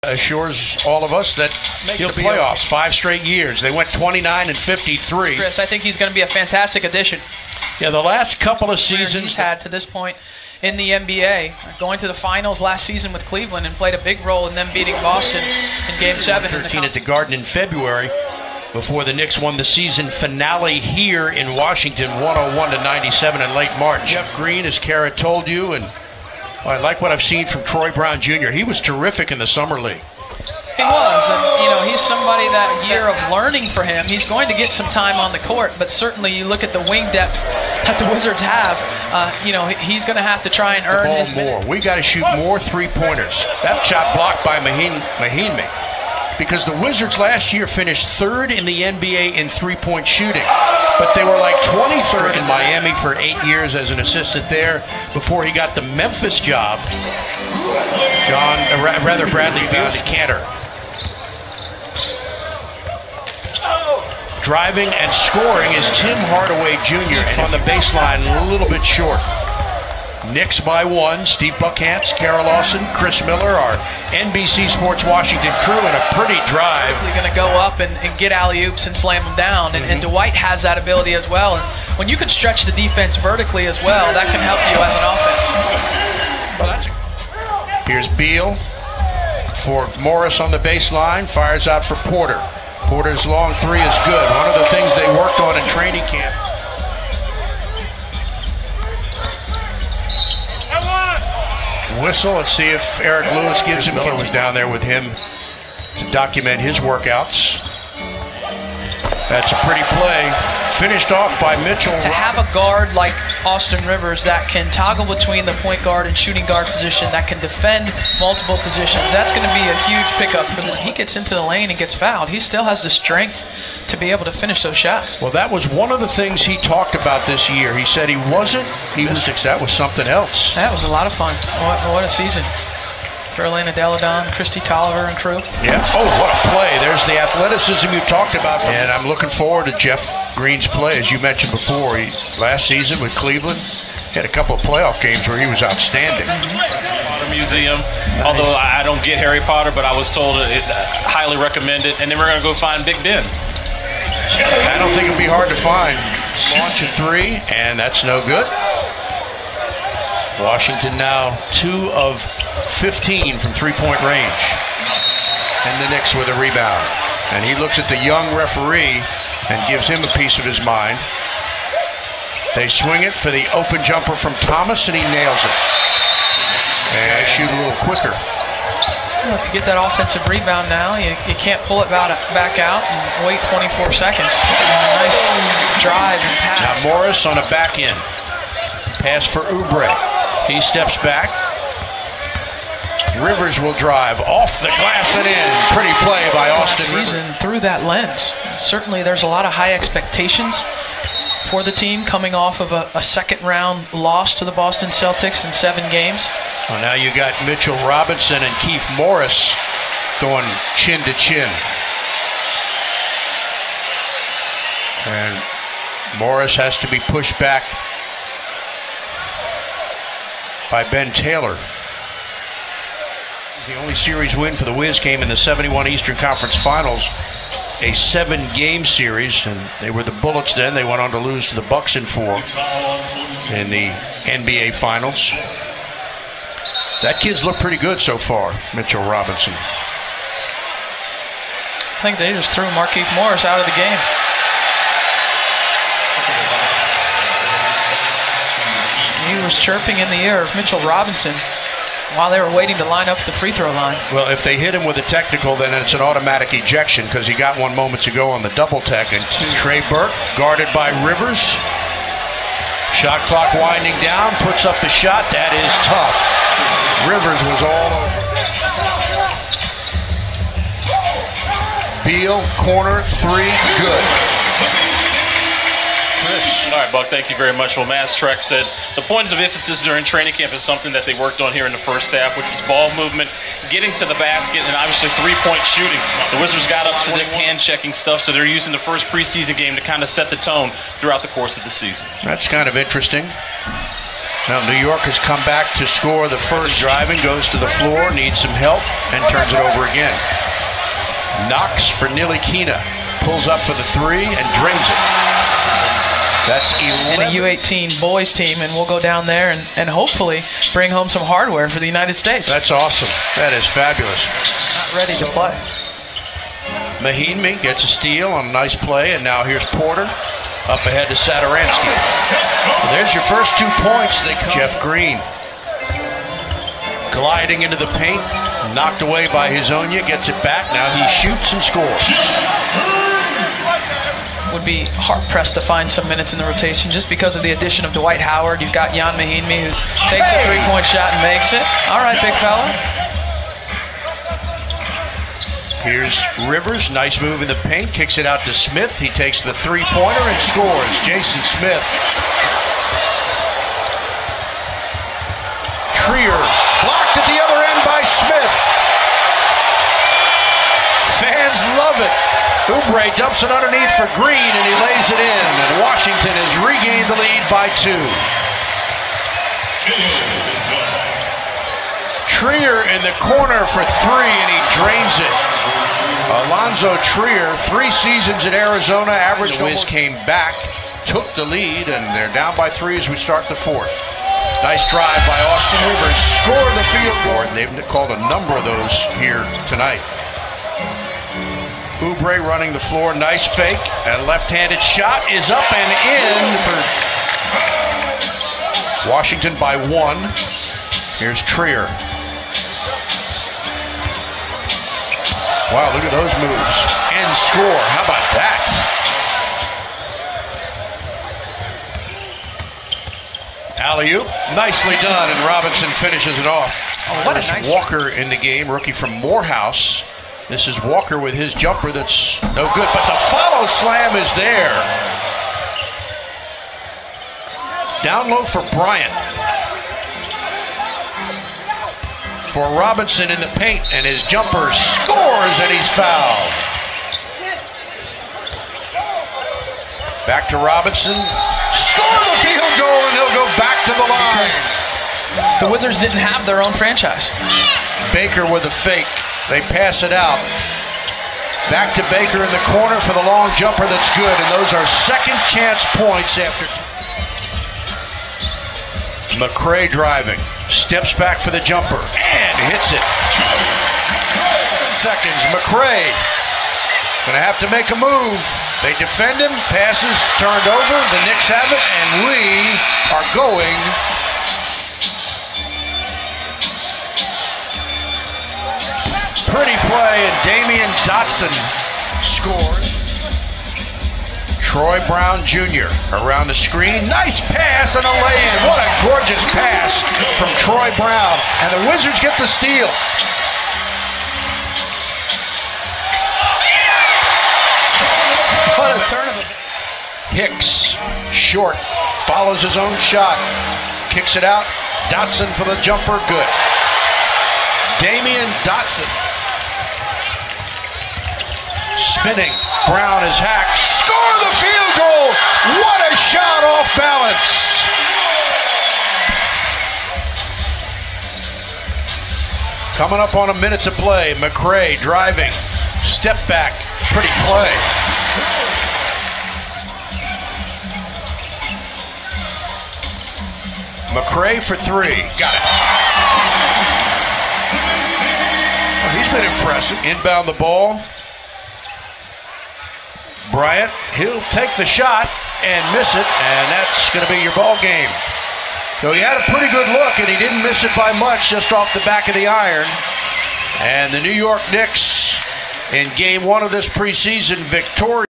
assures all of us that he'll be playoffs 5 straight years. They went 29 and 53. Chris, I think he's going to be a fantastic addition. Yeah, the last couple of seasons he's had to this point in the NBA, going to the finals last season with Cleveland and played a big role in them beating Boston in Game 7. 13 at the Garden in February before the Knicks won the season finale here in Washington, 101-97 in late March. Jeff Green, as Kara told you, and I like what I've seen from Troy Brown Jr. He was terrific in the Summer League. He was, and you know, he's somebody that year of learning for him. He's going to get some time on the court, but certainly you look at the wing depth that the Wizards have. You know, he's going to have to try and earn his more. We got to shoot more three-pointers. That shot blocked by Mahinmi, because the Wizards last year finished 3rd in the NBA in three-point shooting, but they were like 23rd in Miami for 8 years as an assistant there before he got the Memphis job. Bradley Beal to Cantor. Driving and scoring is Tim Hardaway Jr. on the baseline, a little bit short. Knicks by 1. Steve Buckhantz, Kara Lawson, Chris Miller, our NBC Sports Washington crew, and a pretty drive. They're going to go up and get alley-oops and slam them down, and Dwight has that ability as well. And when you can stretch the defense vertically as well, that can help you as an offense. Here's Beal for Morris on the baseline, fires out for Porter. Porter's long three is good. One of the things they worked on in training camp. Whistle. Let's see if Eric Lewis gives him. Miller was down there with him to document his workouts. That's a pretty play. Finished off by Mitchell. To have a guard like Austin Rivers that can toggle between the point guard and shooting guard position, that can defend multiple positions, that's going to be a huge pickup for this. He gets into the lane and gets fouled. He still has the strength to be able to finish those shots. Well, that was one of the things he talked about this year. He said he was that was something else. That was a lot of fun. What a season for Elena Deladon, Christy Tolliver, and crew. Yeah. Oh, what a play. There's the athleticism you talked about. And I'm looking forward to Jeff Green's play, as you mentioned before. Last season with Cleveland, he had a couple of playoff games where he was outstanding. Potter Museum. Nice. Although I don't get Harry Potter, but I was told it highly recommend it. And then we're going to go find Big Ben. I don't think it'll be hard to find. Launch a 3, and that's no good. Washington now 2 of 15 from three-point range. And the Knicks with a rebound. And he looks at the young referee and gives him a piece of his mind. They swing it for the open jumper from Thomas, and he nails it. And shoot a little quicker. Well, if you get that offensive rebound now, you can't pull it back out and wait 24 seconds. Nice drive and pass. Now Morris on a back end. Pass for Oubre. He steps back. Rivers will drive off the glass and in. Pretty play by Austin Rivers. Through that lens. Certainly there's a lot of high expectations for the team coming off of a second-round loss to the Boston Celtics in 7 games. Well, now you got Mitchell Robinson and Keith Morris going chin to chin. And Morris has to be pushed back by Ben Taylor. The only series win for the Wiz came in the 71 Eastern Conference Finals, a 7-game series, and they were the Bullets then. They went on to lose to the Bucks in 4 in the NBA Finals. That kid's looked pretty good so far, Mitchell Robinson. I think they just threw Markieff Morris out of the game. He was chirping in the ear of Mitchell Robinson while they were waiting to line up at the free throw line. Well, if they hit him with a technical, then it's an automatic ejection because he got one moments ago on the double tech. And Trey Burke, guarded by Rivers. Shot clock winding down, puts up the shot. That is tough. Rivers was all over. Beal, corner, 3, good. All right, Buck, thank you very much. Well, Mass Trek said the points of emphasis during training camp is something that they worked on here in the first half, which was ball movement, getting to the basket, and obviously three-point shooting. The Wizards got up to this hand-checking stuff, so they're using the first preseason game to kind of set the tone throughout the course of the season. That's kind of interesting. Now New York has come back to score the first. Driving, goes to the floor, needs some help, and turns it over again. Knox for Nilikina. Pulls up for the three and drains it. That's 11. And a U18 boys team, and we'll go down there and hopefully bring home some hardware for the United States. That's awesome. That is fabulous. Not ready to play. Mahinmi gets a steal on a nice play, and now here's Porter. Up ahead to Satoransky. So there's your first 2 points. Jeff Green gliding into the paint, knocked away by Hezonja, gets it back. Now he shoots and scores. Would be hard-pressed to find some minutes in the rotation just because of the addition of Dwight Howard. You've got Jan Mahinmi who takes a three-point shot and makes it. All right, big fella. Here's Rivers, nice move in the paint, kicks it out to Smith. He takes the three-pointer and scores. Jason Smith. Trier, blocked at the other end by Smith. Fans love it. Oubre dumps it underneath for Green, and he lays it in. And Washington has regained the lead by 2. Trier in the corner for 3, and he drains it. Alonzo Trier, 3 seasons in Arizona, averaged. The Wiz came back, took the lead, and they're down by 3 as we start the 4th. Nice drive by Austin Rivers, scored the field goal. And they've called a number of those here tonight. Oubre running the floor, nice fake, and a left-handed shot is up and in for Washington by 1. Here's Trier. Wow, look at those moves. And score. How about that? Alley-oop. Nicely done, and Robinson finishes it off. Oh, what a nice Walker in the game, rookie from Morehouse. This is Walker with his jumper that's no good, but the follow slam is there. Down low for Bryant. For Robinson in the paint, and his jumper scores, and he's fouled. Back to Robinson. Score the field goal, and he'll go back to the line. The Wizards didn't have their own franchise. Baker with a fake. They pass it out. Back to Baker in the corner for the long jumper that's good, and those are second chance points after. McRae driving, steps back for the jumper, and hits it. 7 seconds, McRae gonna have to make a move. They defend him, passes turned over, the Knicks have it, and we are going pretty play, and Damian Dotson scores. Troy Brown Jr. around the screen. Nice pass and a lay-in. What a gorgeous pass from Troy Brown. And the Wizards get the steal. What a turn of it. Hicks, short, follows his own shot. Kicks it out. Dotson for the jumper. Good. Damian Dotson. Spinning. Brown is hacked. Score the field goal. What a shot off balance. Coming up on a minute to play. McRae driving. Step back. Pretty play. McRae for 3. Got it. Well, he's been impressive. Inbound the ball. Bryant, he'll take the shot and miss it, and that's going to be your ball game. So he had a pretty good look, and he didn't miss it by much, just off the back of the iron. And the New York Knicks, in game 1 of this preseason, victorious.